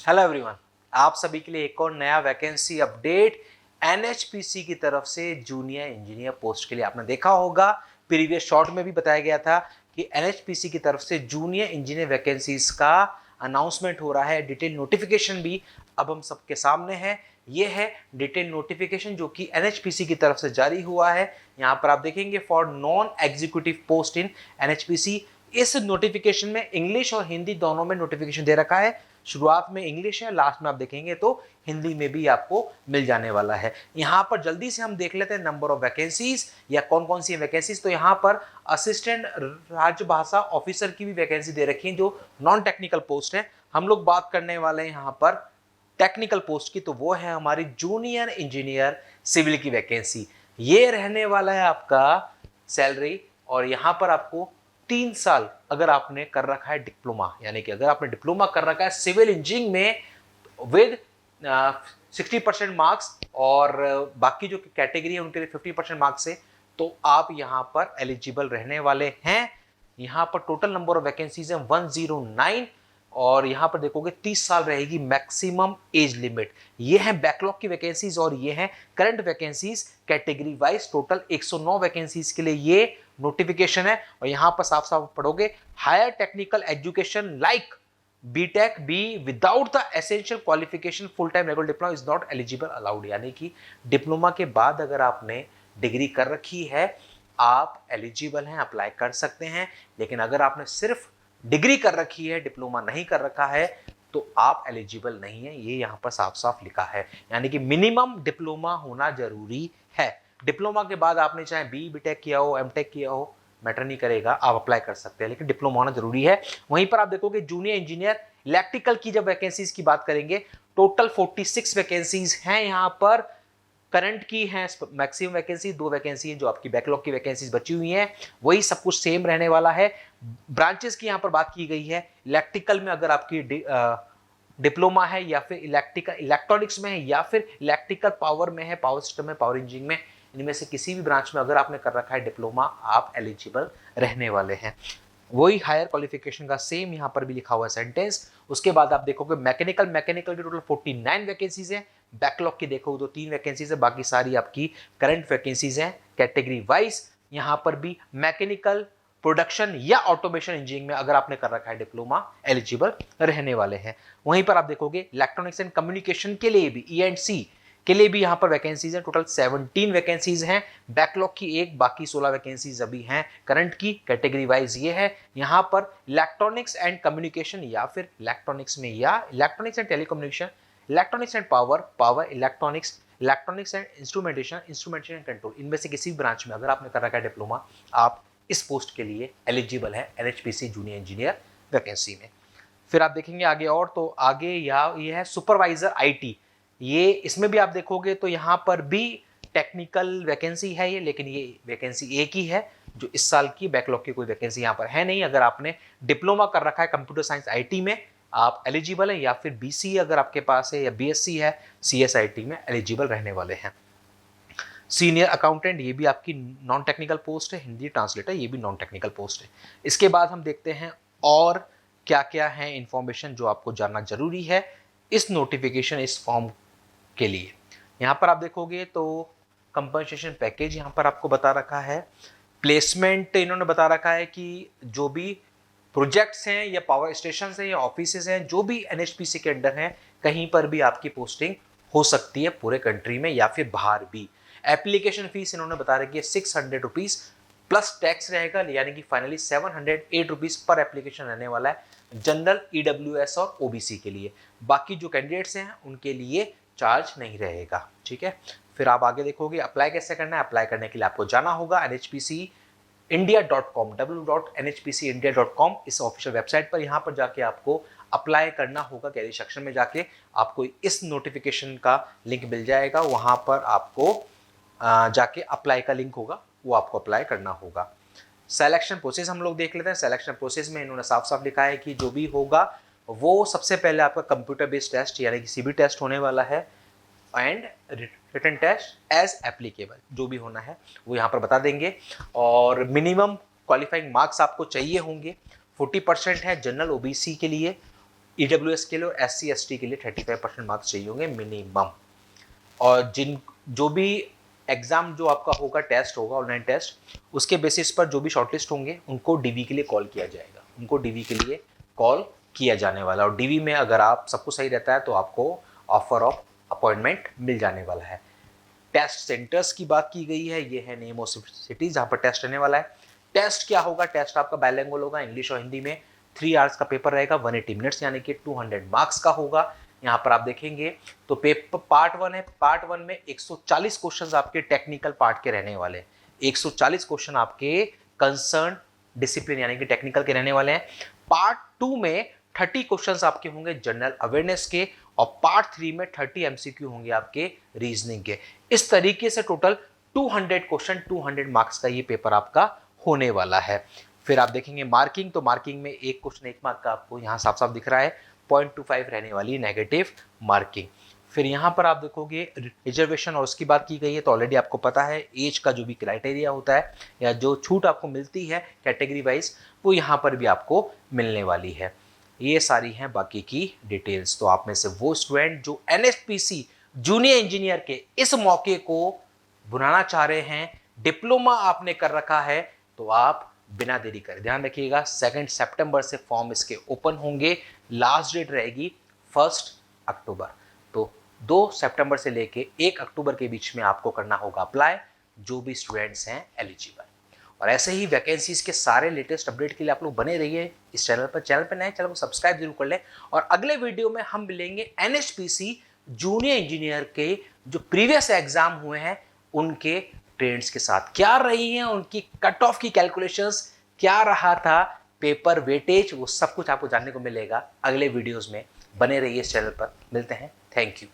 Hello everyone, आप सभी के लिए एक और नया वैकेंसी अपडेट एनएचपीसी की तरफ से जूनियर इंजीनियर पोस्ट के लिए। आपने देखा होगा प्रीवियस शॉर्ट में भी बताया गया था कि एनएचपीसी की तरफ से जूनियर इंजीनियर वैकेंसीज का अनाउंसमेंट हो रहा है। डिटेल नोटिफिकेशन भी अब हम सबके सामने है। ये है डिटेल नोटिफिकेशन जो कि एनएचपीसी की तरफ से जारी हुआ है। यहाँ पर आप देखेंगे for non executive post in NHPC. इस नोटिफिकेशन में इंग्लिश और हिंदी दोनों में नोटिफिकेशन दे रखा है। शुरुआत में इंग्लिश है, लास्ट में आप देखेंगे तो हिंदी में भी आपको मिल जाने वाला है। यहाँ पर जल्दी से हम देख लेते हैं नंबर ऑफ वैकेंसीज या कौन कौन सी वैकेंसीज। तो यहाँ पर असिस्टेंट राजभाषा ऑफिसर की भी वैकेंसी दे रखी है जो नॉन टेक्निकल पोस्ट है। हम लोग बात करने वाले हैं यहाँ पर टेक्निकल पोस्ट की, तो वो है हमारी जूनियर इंजीनियर सिविल की वैकेंसी। ये रहने वाला है आपका सैलरी, और यहाँ पर आपको 3 साल अगर आपने कर रखा है डिप्लोमा, यानी कि अगर आपने डिप्लोमा कर रखा है सिविल इंजीनियरिंग में विद 60% मार्क्स और बाकी जो कैटेगरी है उनके लिए 50% मार्क्स है, तो आप यहाँ पर एलिजिबल रहने वाले हैं। यहाँ पर टोटल नंबर ऑफ वैकेंसीज है 109, और यहाँ पर देखोगे 30 साल रहेगी मैक्सिमम एज लिमिट। ये है बैकलॉग की वैकेंसीज और ये है current vacancies category wise. Total 109 vacancies के लिए ये नोटिफिकेशन है। और यहाँ पर साफ साफ पढ़ोगे higher technical education like BTech B without the essential qualification full time regular diploma is not eligible allowed. यानी कि डिप्लोमा के बाद अगर आपने डिग्री कर रखी है आप एलिजिबल हैं, अप्लाई कर सकते हैं। लेकिन अगर आपने सिर्फ डिग्री कर रखी है, डिप्लोमा नहीं कर रखा है, तो आप एलिजिबल नहीं है। ये यहाँ पर साफ साफ लिखा है, यानी कि मिनिमम डिप्लोमा होना जरूरी है। डिप्लोमा के बाद आपने चाहे बीटेक किया हो, एमटेक किया हो, मैटर नहीं करेगा, आप अप्लाई कर सकते हैं, लेकिन डिप्लोमा होना जरूरी है। वहीं पर आप देखोगे जूनियर इंजीनियर इलेक्ट्रिकल की जब वैकेंसीज की बात करेंगे, टोटल 46 वैकेंसीज हैं यहाँ पर। करंट की है मैक्सिमम वैकेंसी, 2 वैकेंसी है जो आपकी बैकलॉग की वैकेंसीज बची हुई हैं, वही सब कुछ सेम रहने वाला है। ब्रांचेस की यहाँ पर बात की गई है। इलेक्ट्रिकल में अगर आपकी डिप्लोमा है, या फिर इलेक्ट्रिकल इलेक्ट्रॉनिक्स में है, या फिर इलेक्ट्रिकल पावर में है, पावर सिस्टम में, पावर इंजीनियरिंग में, इनमें से किसी भी ब्रांच में अगर आपने कर रखा है डिप्लोमा, आप एलिजिबल रहने वाले हैं। वही हायर क्वालिफिकेशन का सेम यहाँ पर भी लिखा हुआ है सेंटेंस। उसके बाद आप देखोगे मैकेनिकल की टोटल 49 वैकेंसीज हैं। बैकलॉग की देखोगे तो 3 वैकेंसीज है, बाकी सारी आपकी करंट वैकेंसीज हैं कैटेगरी वाइज। यहाँ पर भी मैकेनिकल, प्रोडक्शन या ऑटोमेशन इंजीनियरिंग में अगर आपने कर रखा है डिप्लोमा, एलिजिबल रहने वाले हैं। वहीं पर आप देखोगे इलेक्ट्रॉनिक्स एंड कम्युनिकेशन के लिए भी, E&C के लिए भी यहाँ पर वैकेंसीज हैं। टोटल 17 वैकेंसीज हैं। बैकलॉग की 1, बाकी 16 वैकेंसीज अभी हैं करंट की। कैटेगरी वाइज ये है। यहाँ पर इलेक्ट्रॉनिक्स एंड कम्युनिकेशन, या फिर इलेक्ट्रॉनिक्स में, या electronics and telecommunication, electronics and power electronics, electronics and instrumentation and control, इनमें से किसी भी ब्रांच में अगर आपने कर रखा है डिप्लोमा, आप इस पोस्ट के लिए एलिजिबल है एनएचपीसी जूनियर इंजीनियर वैकेंसी में। फिर आप देखेंगे आगे, और तो आगे ये है सुपरवाइजर आईटी। ये इसमें भी आप देखोगे तो यहाँ पर भी टेक्निकल वैकेंसी है ये, लेकिन ये वैकेंसी एक ही है जो इस साल की। बैकलॉग की कोई वैकेंसी यहाँ पर है नहीं। अगर आपने डिप्लोमा कर रखा है कंप्यूटर साइंस आईटी में, आप एलिजिबल है, या फिर बीसी अगर आपके पास है, या बीएससी है सीएसआईटी में, एलिजिबल रहने वाले हैं। सीनियर अकाउंटेंट, ये भी आपकी नॉन टेक्निकल पोस्ट है। हिंदी ट्रांसलेटर, ये भी नॉन टेक्निकल पोस्ट है। इसके बाद हम देखते हैं और क्या क्या है इंफॉर्मेशन जो आपको जानना जरूरी है इस नोटिफिकेशन, इस फॉर्म के लिए। यहाँ पर आप देखोगे तो कंपनसेशन पैकेज यहाँ पर आपको बता रखा है। प्लेसमेंट इन्होंने बता रखा है कि जो भी प्रोजेक्ट्स हैं, या पावर स्टेशन हैं, या ऑफिसेज हैं, जो भी एनएचपीसी के अंडर हैं, कहीं पर भी आपकी पोस्टिंग हो सकती है पूरे कंट्री में या फिर बाहर भी। एप्लीकेशन फीस इन्होंने बता रखी है 600 रुपीज प्लस टैक्स रहेगा, यानी कि फाइनली 708 रुपीज पर एप्लीकेशन रहने वाला है जनरल, ईडब्ल्यूएस और ओबीसी के लिए। बाकी जो कैंडिडेट्स हैं उनके लिए चार्ज नहीं रहेगा। ठीक है, फिर आप आगे देखोगे अप्लाई कैसे करना है। अप्लाई करने के लिए आपको जाना होगा nhpcindia.com, www.nhpcindia.com, इस ऑफिशियल वेबसाइट पर। यहाँ पर जाके आपको अप्लाई करना होगा। कैरियर सेक्शन में जाके आपको इस नोटिफिकेशन का लिंक मिल जाएगा, वहाँ पर आपको जाके अप्लाई का लिंक होगा, वो आपको अप्लाई करना होगा। सिलेक्शन प्रोसेस हम लोग देख लेते हैं। सिलेक्शन प्रोसेस में इन्होंने साफ साफ लिखा है कि जो भी होगा वो सबसे पहले आपका कंप्यूटर बेस्ड टेस्ट यानी कि सीबी टेस्ट होने वाला है, and written test as applicable जो भी होना है वो यहाँ पर बता देंगे। और मिनिमम क्वालिफाइंग मार्क्स आपको चाहिए होंगे, 40% है जनरल ओबीसी के लिए, EWS के लिए और SC/ST के लिए 35% मार्क्स चाहिए होंगे मिनिमम। और जो भी एग्जाम जो आपका होगा, टेस्ट होगा, ऑनलाइन टेस्ट, उसके बेसिस पर जो भी शॉर्टलिस्ट होंगे उनको डीवी के लिए कॉल किया जाएगा, उनको डीवी के लिए कॉल किया जाने वाला। और डीवी में अगर आप सबको सही रहता है तो आपको ऑफर ऑफ अपॉइंटमेंट मिल जाने वाला है। टेस्ट सेंटर्स की बात की गई है, ये है नेम ऑफ सिटी जहां पर टेस्ट रहने वाला है। टेस्ट क्या होगा? टेस्ट आपका बाइलिंगुअल होगा, इंग्लिश और हिंदी में। 3 आवर्स का पेपर रहेगा, 180 मिनट्स यानी कि 200 मार्क्स का होगा। यहाँ पर आप देखेंगे तो पेपर पार्ट 1 है। पार्ट 1 में 140 क्वेश्चंस आपके टेक्निकल पार्ट के रहने वाले हैं। 140 क्वेश्चन आपके कंसर्न डिसिप्लिन यानी कि टेक्निकल के रहने वाले हैं। पार्ट 2 में 30 क्वेश्चंस आपके होंगे जनरल अवेयरनेस के, और पार्ट 3 में 30 एमसीक्यू होंगे आपके रीजनिंग के। इस तरीके से टोटल 200 क्वेश्चन, 200 मार्क्स का ये पेपर आपका होने वाला है। फिर आप देखेंगे मार्किंग, तो मार्किंग में एक क्वेश्चन 1 मार्क का आपको यहाँ साफ साफ दिख रहा है, 0.25 रहने वाली नेगेटिव मार्किंग। फिर यहाँ पर आप देखोगे रिजर्वेशन और उसकी बात की गई है, तो ऑलरेडी आपको पता है एज का जो भी क्राइटेरिया होता है या जो छूट आपको मिलती है कैटेगरी वाइज, वो यहाँ पर भी आपको मिलने वाली है। ये सारी हैं बाकी की डिटेल्स। तो आप में से वो स्टूडेंट जो NHPC जूनियर इंजीनियर के इस मौके को बुलाना चाह रहे हैं, डिप्लोमा आपने कर रखा है, तो आप बिना देरी करे ध्यान रखिएगा 2 सितंबर से फॉर्म इसके ओपन होंगे। लास्ट डेट रहेगी 1 अक्टूबर। तो 2 सितंबर से लेके 1 अक्टूबर के बीच में आपको करना होगा अप्लाई, जो भी स्टूडेंट्स हैं एलिजिबल। और ऐसे ही वैकेंसीज के सारे लेटेस्ट अपडेट के लिए आप लोग बने रहिए इस चैनल पर। नए चैनल को सब्सक्राइब जरूर कर लें। और अगले वीडियो में हम मिलेंगे NHPC जूनियर इंजीनियर के जो प्रीवियस एग्जाम हुए हैं उनके ट्रेंड्स के साथ, क्या रही हैं उनकी कट ऑफ की कैलकुलेशंस, क्या रहा था पेपर वेटेज, वो सब कुछ आपको जानने को मिलेगा अगले वीडियोस में। बने रहिए इस चैनल पर। मिलते हैं, थैंक यू।